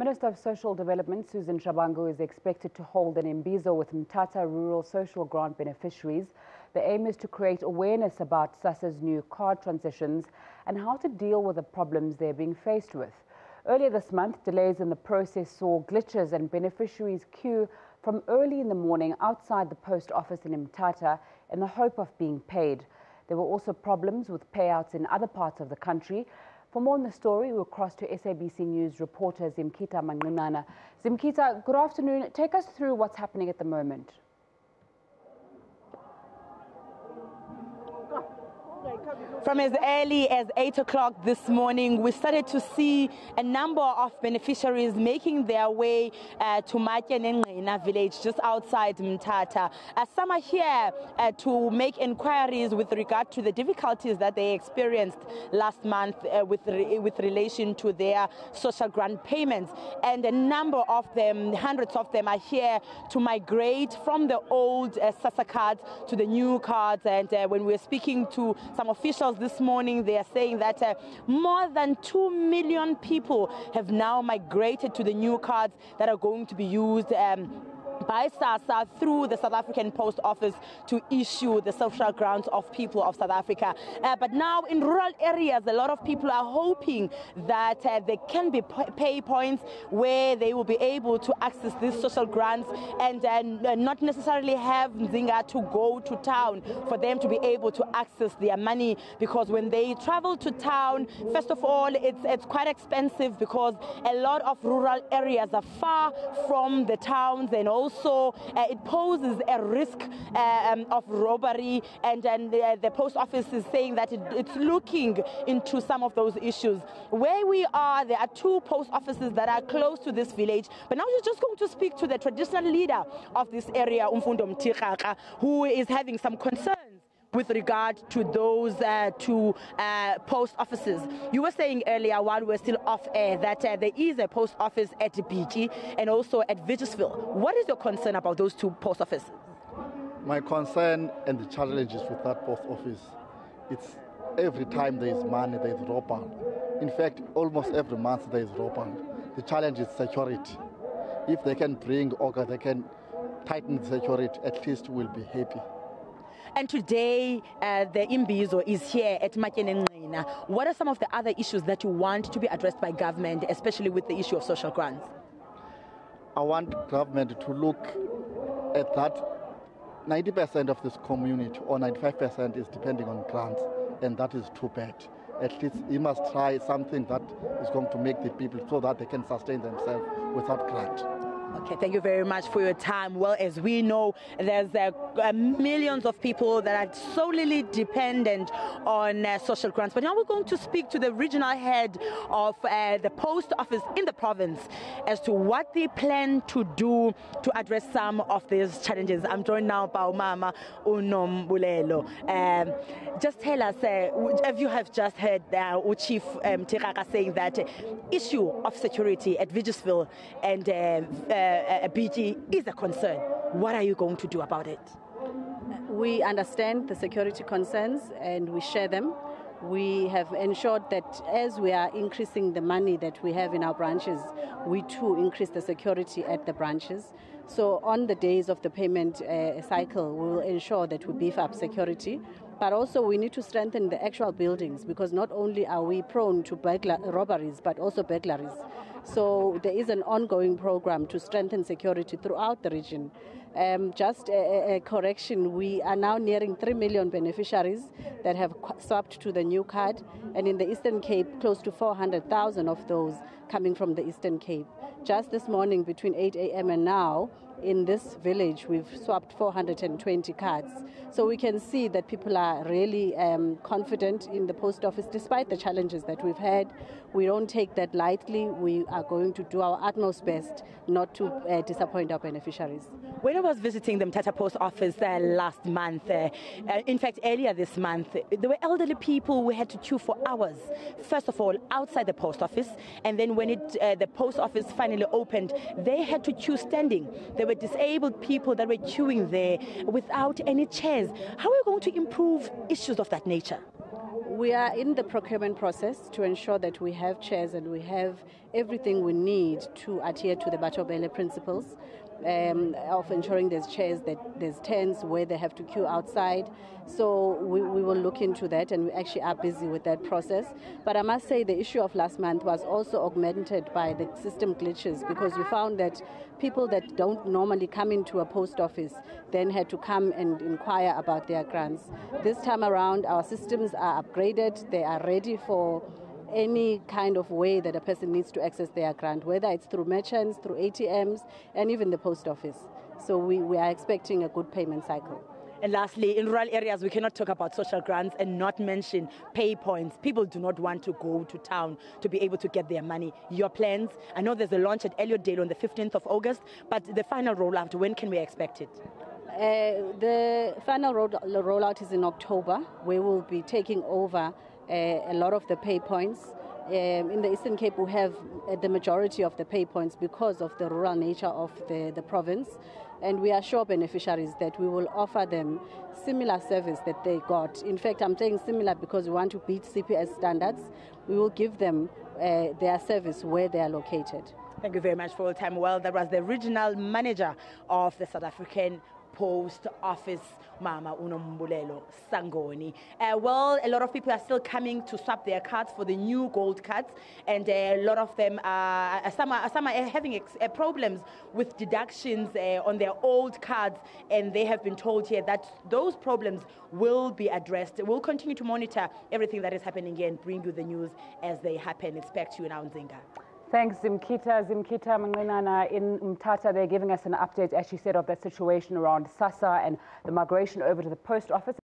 Minister of Social Development Susan Shabangu is expected to hold an Imbizo with Mthatha rural social grant beneficiaries. The aim is to create awareness about SASSA's new card transitions and how to deal with the problems they're being faced with. Earlier this month, delays in the process saw glitches and beneficiaries queue from early in the morning outside the post office in Mthatha in the hope of being paid. There were also problems with payouts in other parts of the country. For more on the story, we'll cross to SABC News reporter Zimkhita Manqinana. Zimkhita, good afternoon. Take us through what's happening at the moment. From as early as 8 o'clock this morning, we started to see a number of beneficiaries making their way to Manqinana village just outside Mthatha. Some are here to make inquiries with regard to the difficulties that they experienced last month with relation to their social grant payments. And a number of them, hundreds of them, are here to migrate from the old SASSA cards to the new cards. And when we're speaking to some officials this morning, they are saying that more than 2 million people have now migrated to the new cards that are going to be used by SASSA through the South African Post Office to issue the social grants of people of South Africa. But now in rural areas, a lot of people are hoping that there can be pay points where they will be able to access these social grants and not necessarily have Nzinga to go to town for them to be able to access their money, because when they travel to town, first of all, it's quite expensive because a lot of rural areas are far from the towns, and also it poses a risk of robbery, and the post office is saying that it's looking into some of those issues. Where we are, there are 2 post offices that are close to this village, but now we're just going to speak to the traditional leader of this area, Mthatha, who is having some concerns with regard to those 2 post offices. You were saying earlier, while we're still off air, that there is a post office at Biki and also at Vigisville. What is your concern about those 2 post offices? My concern and the challenges with that post office, it's every time there is money, there is robbery. In fact, almost every month there is robbery. The challenge is security. If they can bring order, they can tighten the security, at least we'll be happy. And today, the Imbizo is here at Manqinana. What are some of the other issues that you want to be addressed by government, especially with the issue of social grants? I want government to look at that 90% of this community, or 95% is depending on grants, and that is too bad. At least he must try something that is going to make the people so that they can sustain themselves without grant. Okay, thank you very much for your time. Well, as we know, there's millions of people that are solely dependent on social grants. But now we're going to speak to the regional head of the post office in the province as to what they plan to do to address some of these challenges. I'm joined now by Mama Unombulelo. Just tell us, if you have just heard Chief Mthatha saying that issue of security at Vigisville and BG is a concern. What are you going to do about it? We understand the security concerns and we share them. We have ensured that as we are increasing the money that we have in our branches, we too increase the security at the branches. So on the days of the payment cycle, we will ensure that we beef up security. But also we need to strengthen the actual buildings, because not only are we prone to robberies, but also burglaries. So there is an ongoing program to strengthen security throughout the region. Just a correction, we are now nearing 3 million beneficiaries that have swapped to the new card, and in the Eastern Cape, close to 400,000 of those coming from the Eastern Cape. Just this morning, between 8 a.m. and now, in this village, we've swapped 420 cards. So we can see that people are really confident in the post office, despite the challenges that we've had. We don't take that lightly. We are going to do our utmost best not to disappoint our beneficiaries. When I was visiting the Mthatha post office last month, in fact earlier this month, there were elderly people who had to queue for hours. First of all, outside the post office, and then when the post office finally opened, they had to queue standing. There were disabled people that were queuing there without any chairs. How are we going to improve issues of that nature? We are in the procurement process to ensure that we have chairs and we have everything we need to adhere to the Batobele principles. Of ensuring there's chairs, that there's tents where they have to queue outside. So we will look into that, and we actually are busy with that process. But I must say the issue of last month was also augmented by the system glitches, because we found that people that don't normally come into a post office then had to come and inquire about their grants. This time around, our systems are upgraded. They are ready for any kind of way that a person needs to access their grant, whether it's through merchants, through ATMs, and even the post office. So we are expecting a good payment cycle. And lastly, in rural areas, we cannot talk about social grants and not mention pay points. People do not want to go to town to be able to get their money. Your plans? I know there's a launch at Elliotdale on the 15th of August, but the final rollout, when can we expect it? The final rollout is in October, where we'll be taking over a lot of the pay points. In the Eastern Cape, we have the majority of the pay points because of the rural nature of the province. And we assure beneficiaries that we will offer them similar service that they got. In fact, I'm saying similar because we want to beat CPS standards. We will give them their service where they are located. Thank you very much for your time. Well, that was the regional manager of the South African Post Office, Mama Unombulelo Sangoni. Well, a lot of people are still coming to swap their cards for the new gold cards, and a lot of them some are having problems with deductions on their old cards, and they have been told here that those problems will be addressed. We'll continue to monitor everything that is happening here and bring you the news as they happen. It's back to you now, Nzinga. Thanks, Zimkhita. Zimkhita, Manqinana in Mthatha, they're giving us an update, as she said, of that situation around SASSA and the migration over to the post office.